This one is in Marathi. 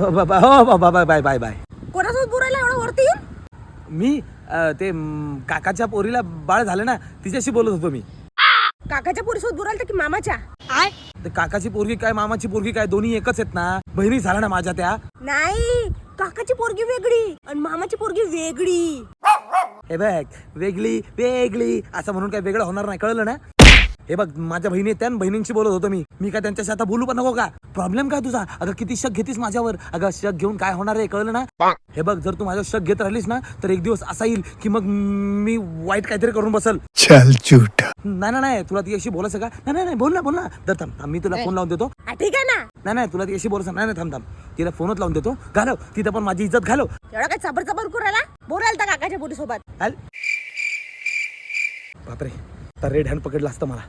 हो बाबा बाय बाय बाय. कोणासोबत बोलायला एवढं वरती येऊन? मी ते काकाच्या पोरीला बाळ झालं ना, तिच्याशी बोलत होतो मी. काकाच्या पोरीसोबत बोलायला की मामाच्या? ते काकाची पोरगी काय मामाची पोरगी काय दोन्ही एकच आहेत ना, बहिणी झाल्या ना माझ्या त्या. नाही, काकाची पोरगी वेगळी आणि मामाची पोरगी वेगळी. हे बघ, वेगळी वेगळी असं म्हणून काय वेगळं होणार नाही, कळलं ना. हे बघ, माझ्या बहिणी त्या बहिणींशी बोलत होतो मी काय त्यांच्याशी आता बोलू पण नको का? प्रॉब्लेम काय तुझा? अगं किती शक घेतीस माझ्यावर? अगं शक घेऊन काय होणार आहे, कळलं ना. हे बघ, जर तू माझ्या शक घेत राहिलीस ना, तर एक दिवस असा येईल की मग मी वाईट काहीतरी करून बसल. चल झूठ. नाही तुला ती अशी बोलायचं का? नाही बोल ना तर थांब मी तुला फोन लावून देतो. ठीक आहे ना. नाही तुला ती अशी बोलायचं नाही थांब तिला फोनच लावून देतो. घालव तिथं पण माझी इज्जत घालव. एवढा काय चबर करायला बोलायला त्या काकाच्या पोरीसोबत? बापरे, तर रेड हँड पकडला असतं मला.